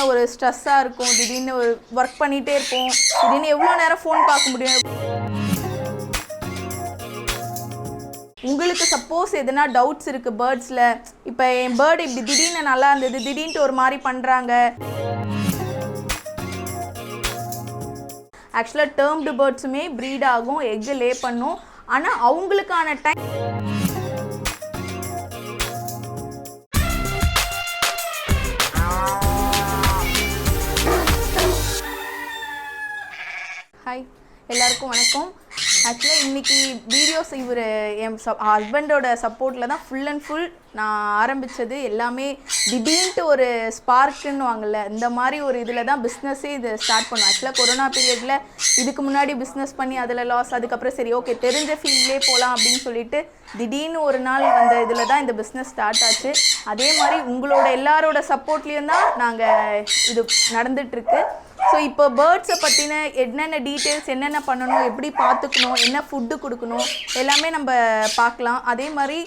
ஒரு ஸ்ட்ரெஸ்ஸாக இருக்கும், திடீர்னு ஒரு ஒர்க் பண்ணிகிட்டே இருப்போம், திடீர்னு எவ்வளோ நேரம் ஃபோன் பார்க்க முடியும். உங்களுக்கு சப்போஸ் எதுனா டவுட்ஸ் இருக்குது பேர்ட்ஸில், இப்போ என் பேர்டு இப்படி திடீர்னு நல்லா இருந்தது, திடீர்னு ஒரு மாதிரி பண்ணுறாங்க. ஆக்சுவலாக டேர்ம்டு பேர்ட்ஸுமே ப்ரீட் ஆகும், எக்கு லே பண்ணும். ஆனால் அவங்களுக்கான டைம் ஹாய் எல்லாருக்கும் வணக்கம். ஆக்சுவலாக இன்றைக்கி வீடியோஸ் இவர் என் ஹஸ்பண்டோட சப்போர்ட்டில் தான் ஃபுல் அண்ட் ஃபுல் நான் ஆரம்பித்தது. எல்லாமே திடீர்னு ஒரு ஸ்பார்க்குன்னு வாங்கல, இந்த மாதிரி ஒரு இதில் தான் பிஸ்னஸே இது ஸ்டார்ட் பண்ணோம். ஆக்சுவலாக கொரோனா பீரியடில் இதுக்கு முன்னாடி பிஸ்னஸ் பண்ணி அதில் லாஸ், அதுக்கப்புறம் சரி ஓகே தெரிஞ்ச ஃபீல்ட்லேயே போகலாம் அப்படின்னு சொல்லிட்டு திடீர்னு ஒரு நாள் வந்த இதில் தான் இந்த பிஸ்னஸ் ஸ்டார்ட் ஆச்சு. அதே மாதிரி உங்களோட எல்லாரோட சப்போர்ட்லேயும் தான் நாங்கள் இது நடந்துகிட்ருக்கு. ஸோ இப்போ பேர்ட்ஸை பற்றின என்னென்ன டீட்டெயில்ஸ், என்னென்ன பண்ணணும், எப்படி பார்த்துக்கணும், என்ன ஃபுட்டு கொடுக்கணும் எல்லாமே நம்ம பார்க்கலாம். அதே மாதிரி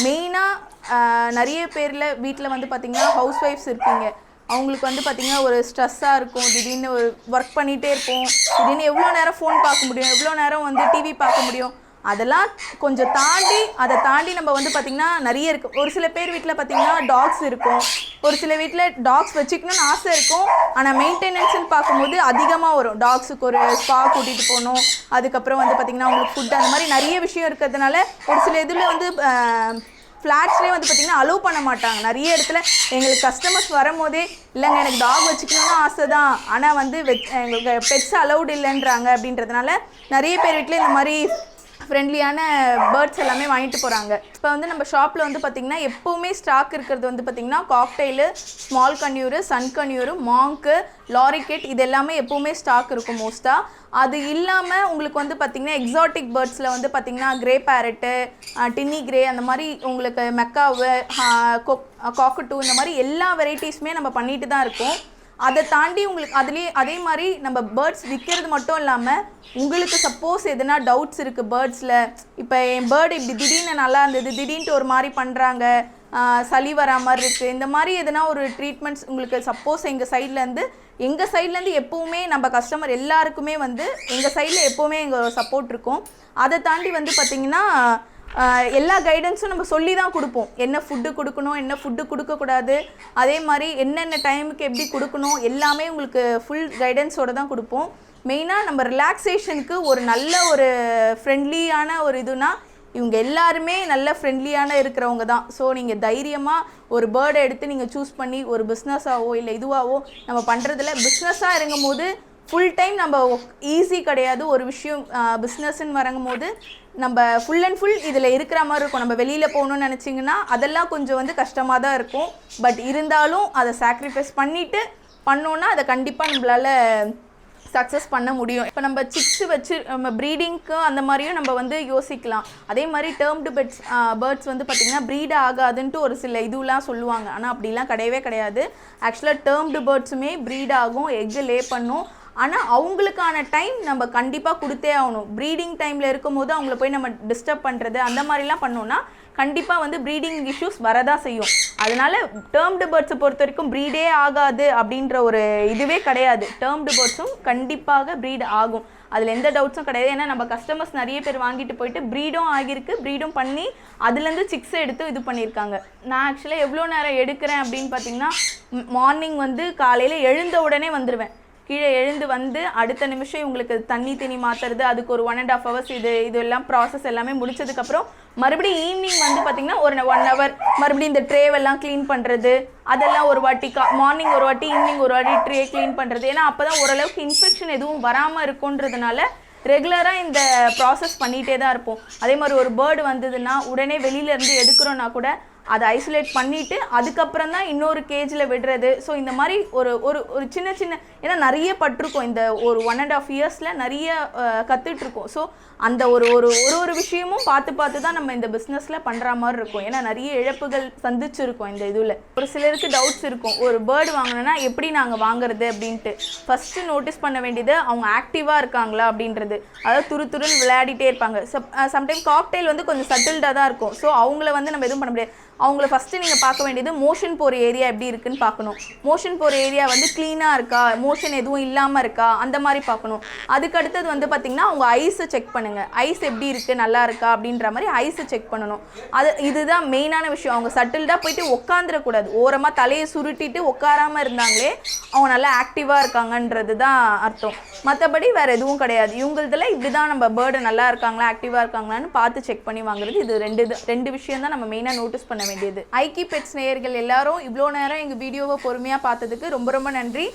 மெயினாக நிறைய பேரில் வீட்டில் வந்து பார்த்திங்கன்னா ஹவுஸ் ஒய்ஃப்ஸ் இருப்பீங்க. அவங்களுக்கு வந்து பார்த்திங்கன்னா ஒரு ஸ்ட்ரெஸ்ஸாக இருக்கும், திடீர்னு ஒரு ஒர்க் பண்ணிகிட்டே இருப்போம், திடீர்னு எவ்வளோ நேரம் ஃபோன் பார்க்க முடியும், எவ்வளோ நேரம் வந்து டிவி பார்க்க முடியும். அதெல்லாம் கொஞ்சம் அதை தாண்டி நம்ம வந்து பார்த்திங்கன்னா நிறைய இருக்குது. ஒரு சில பேர் வீட்டில் பார்த்திங்கன்னா டாக்ஸ் இருக்கும், ஒரு சில வீட்டில் டாக்ஸ் வச்சுக்கணும்னு ஆசை இருக்கும், ஆனால் மெயின்டெனன்ஸ்ன்னு பார்க்கும்போது அதிகமாக வரும். டாக்ஸுக்கு ஒரு ஸ்பா கூட்டிகிட்டு போகணும், அதுக்கப்புறம் வந்து பார்த்திங்கன்னா அவங்களுக்கு ஃபுட், அந்த மாதிரி நிறைய விஷயம் இருக்கிறதுனால ஒரு சில இதில் வந்து ஃப்ளாட்ஸ்லேயே வந்து பார்த்திங்கன்னா அலோவ் பண்ண மாட்டாங்க. நிறைய இடத்துல எங்களுக்கு கஸ்டமர்ஸ் வரும்போதே இல்லைங்க எனக்கு டாக் வச்சுக்கணும்னு ஆசை தான், ஆனால் வந்து எங்களுக்கு பெட்ஸ் அலௌடு இல்லைன்றாங்க. அப்படின்றதுனால நிறைய பேர் வீட்டில் இந்த மாதிரி ஃப்ரெண்ட்லியான பேர்ட்ஸ் எல்லாமே வாங்கிட்டு போகிறாங்க. இப்போ வந்து நம்ம ஷாப்பில் வந்து பார்த்திங்கன்னா எப்போவுமே ஸ்டாக் இருக்கிறது வந்து பார்த்திங்கன்னா காக்டெயிலு, ஸ்மால் கன்யூரு, சன் கன்யூரு, மாங்க்கு, லாரிக்கெட், இது எல்லாமே எப்போவுமே ஸ்டாக் இருக்கும் மோஸ்ட்டாக. அது இல்லாமல் உங்களுக்கு வந்து பார்த்திங்கன்னா எக்ஸாட்டிக் பேர்ட்ஸில் வந்து பார்த்திங்கன்னா கிரே பேரட்டு, டின்னி கிரே, அந்த மாதிரி உங்களுக்கு மெக்காவு, காக்கட்டூ, இந்த மாதிரி எல்லா வெரைட்டிஸுமே நம்ம பண்ணிட்டு தான் இருக்கோம். அதை தாண்டி உங்களுக்கு அதே மாதிரி நம்ம பேர்ட்ஸ் விற்கிறது மட்டும் இல்லாமல் உங்களுக்கு சப்போஸ் எதுனா டவுட்ஸ் இருக்குது பேர்ட்ஸில், இப்போ என் பேர்டு இப்படி திடீர்னு நல்லா இருந்தது, திடீர்னு ஒரு மாதிரி பண்ணுறாங்க, சளி வரா மாதிரி இருக்குது, இந்த மாதிரி எதுனா ஒரு ட்ரீட்மெண்ட்ஸ் உங்களுக்கு சப்போஸ் எங்கள் சைட்லேருந்து எப்போவுமே நம்ம கஸ்டமர் எல்லாருக்குமே வந்து எங்கள் சைடில் எப்போவுமே எங்கள் சப்போர்ட் இருக்கும். அதை தாண்டி வந்து பார்த்திங்கன்னா எல்லா கைடன்ஸும் நம்ம சொல்லி தான் கொடுப்போம். என்ன ஃபுட்டு கொடுக்கணும், என்ன ஃபுட்டு கொடுக்கக்கூடாது, அதே மாதிரி என்னென்ன டைமுக்கு எப்படி கொடுக்கணும், எல்லாமே உங்களுக்கு ஃபுல் கைடன்ஸோடு தான் கொடுப்போம். மெயினாக நம்ம ரிலாக்ஸேஷனுக்கு ஒரு நல்ல ஒரு ஃப்ரெண்ட்லியான ஒரு இதுனா இவங்க எல்லாருமே நல்ல ஃப்ரெண்ட்லியான இருக்கிறவங்க தான். ஸோ நீங்கள் தைரியமாக ஒரு பேர்டை எடுத்து நீங்கள் சூஸ் பண்ணி ஒரு பிஸ்னஸாவோ இல்லை இதுவாகவோ நம்ம பண்ணுறதில்ல. பிஸ்னஸாக இறங்கும் போது ஃபுல் டைம் நம்ம ஈஸி கிடையாது. ஒரு விஷயம் பிஸ்னஸ்ன்னு வரங்கும் போது நம்ம ஃபுல் அண்ட் ஃபுல் இதில் இருக்கிற மாதிரி இருக்கும். நம்ம வெளியில் போகணுன்னு நினச்சிங்கன்னா அதெல்லாம் கொஞ்சம் வந்து கஷ்டமாக தான் இருக்கும். பட் இருந்தாலும் அதை சாக்ரிஃபைஸ் பண்ணிவிட்டு பண்ணோன்னா அதை கண்டிப்பாக நம்மளால் சக்ஸஸ் பண்ண முடியும். இப்போ நம்ம சிக்ஸ் வச்சு நம்ம ப்ரீடிங்க்கு அந்த மாதிரியும் நம்ம வந்து யோசிக்கலாம். அதே மாதிரி டேர்ம்டு பேர்ட்ஸ் வந்து பார்த்திங்கன்னா ப்ரீட் ஆகாதுன்ட்டு ஒரு சில இதுலாம் சொல்லுவாங்க, ஆனால் அப்படிலாம் கிடையவே கிடையாது. ஆக்சுவலாக டேர்ம்டு பேர்ட்ஸுமே ப்ரீட் ஆகும், எக்கு லே பண்ணும். ஆனால் அவங்களுக்கான டைம் நம்ம கண்டிப்பாக கொடுத்தே ஆகணும். ப்ரீடிங் டைமில் இருக்கும் போது அவங்கள போய் நம்ம டிஸ்டர்ப் பண்ணுறது அந்த மாதிரிலாம் பண்ணோன்னா கண்டிப்பாக வந்து ப்ரீடிங் இஷ்யூஸ் வரதான் செய்யும். அதனால் டேர்ம்டு பேர்ட்ஸை பொறுத்த வரைக்கும் ப்ரீடே ஆகாது அப்படின்ற ஒரு இதுவே கிடையாது. டேர்ம்டு பேர்ட்ஸும் கண்டிப்பாக ப்ரீட் ஆகும், அதில் எந்த டவுட்ஸும் கிடையாது. ஏன்னா நம்ம கஸ்டமர்ஸ் நிறைய பேர் வாங்கிட்டு போயிட்டு ப்ரீடும் ஆகியிருக்கு, ப்ரீடும் பண்ணி அதுலேருந்து சிக்ஸை எடுத்து இது பண்ணியிருக்காங்க. நான் ஆக்சுவலாக எவ்வளோ நேரம் எடுக்கிறேன் அப்படின்னு பார்த்தீங்கன்னா மார்னிங் வந்து காலையில் எழுந்த உடனே வந்துடுவேன். கீழே எழுந்து வந்து அடுத்த நிமிஷம் உங்களுக்கு தண்ணி மாற்றுறது, அதுக்கு ஒரு 1.5 hours இது எல்லாம் ப்ராசஸ் எல்லாமே முடிச்சதுக்கப்புறம் மறுபடியும் ஈவினிங் வந்து பார்த்திங்கன்னா ஒரு 1 hour மறுபடியும் இந்த ட்ரேவெல்லாம் க்ளீன் பண்ணுறது, அதெல்லாம் ஒரு வாட்டி மார்னிங் ஒரு வாட்டி ஈவினிங் ஒரு வாட்டி ட்ரே க்ளீன் பண்ணுறது. ஏன்னா அப்போ தான் ஓரளவுக்கு இன்ஃபெக்ஷன் எதுவும் வராமல் இருக்குன்றதுனால ரெகுலராக இந்த ப்ராசஸ் பண்ணிகிட்டே தான் இருப்போம். அதே மாதிரி ஒரு பேர்டு வந்ததுன்னா உடனே வெளியிலேருந்து எடுக்கிறோன்னா கூட அதை ஐசோலேட் பண்ணிவிட்டு அதுக்கப்புறம் தான் இன்னொரு கேஜில் விடுறது. ஸோ இந்த மாதிரி ஒரு சின்ன ஏன்னா நிறைய பட்டிருக்கோம், இந்த ஒரு 1.5 yearsல நிறைய கற்றுட்ருக்கோம். ஸோ அந்த ஒரு விஷயமும் பார்த்து தான் நம்ம இந்த பிஸ்னஸில் பண்ணுற மாதிரி இருக்கும். ஏன்னா நிறைய இழப்புகள் சந்திச்சிருக்கோம் இந்த இதில். ஒரு சிலருக்கு டவுட்ஸ் இருக்கும், ஒரு பேர்டு வாங்கினோன்னா எப்படி நாங்கள் வாங்குறது அப்படின்ட்டு. ஃபஸ்ட்டு நோட்டீஸ் பண்ண வேண்டியது அவங்க ஆக்டிவாக இருக்காங்களா அப்படின்றது. அதாவது துருன்னு விளையாடிட்டே இருப்பாங்க. சம்டைம் காக்டெயில் வந்து கொஞ்சம் சட்டில்டாக தான் இருக்கும். ஸோ அவங்கள வந்து நம்ம எதுவும் பண்ண முடியாது. அவங்கள ஃபஸ்ட்டு நீங்கள் பார்க்க வேண்டியது மோஷன் போகிற ஏரியா எப்படி இருக்குன்னு பார்க்கணும். மோஷன் போகிற ஏரியா வந்து க்ளீனாக இருக்கா, மோஷன் எதுவும் இல்லாமல் இருக்கா, அந்த மாதிரி பார்க்கணும். அதுக்கு அடுத்தது வந்து பார்த்திங்கன்னா அவங்க ஐஸை செக் பண்ணுங்கள். ஐஸ் எப்படி இருக்குது, நல்லா இருக்கா அப்படின்ற மாதிரி ஐஸை செக் பண்ணணும். இதுதான் மெயினான விஷயம். அவங்க சட்டில்டாக போயிட்டு உட்காந்துடக்கூடாது. ஓரமாக தலையை சுருட்டிட்டு உட்காராமல் இருந்தாங்களே அவங்க நல்லா ஆக்டிவாக இருக்காங்கன்றது தான் அர்த்தம். மற்றபடி வேறு எதுவும் கிடையாது. இவங்களதில் இப்படி தான் நம்ம பேர்டு நல்லா இருக்காங்களா, ஆக்டிவாக இருக்காங்களான்னு பார்த்து செக் பண்ணி வாங்குறது. இது ரெண்டு விஷயம் தான் நம்ம மெயினாக நோட்டீஸ் பண்ண வேண்டியது. ஐக்கி பெட்ஸ் நேயர்கள் எல்லாரும் இவ்வளோ நேரம் எங்கள் வீடியோவை பொறுமையாக பார்த்ததுக்கு ரொம்ப ரொம்ப நன்றி.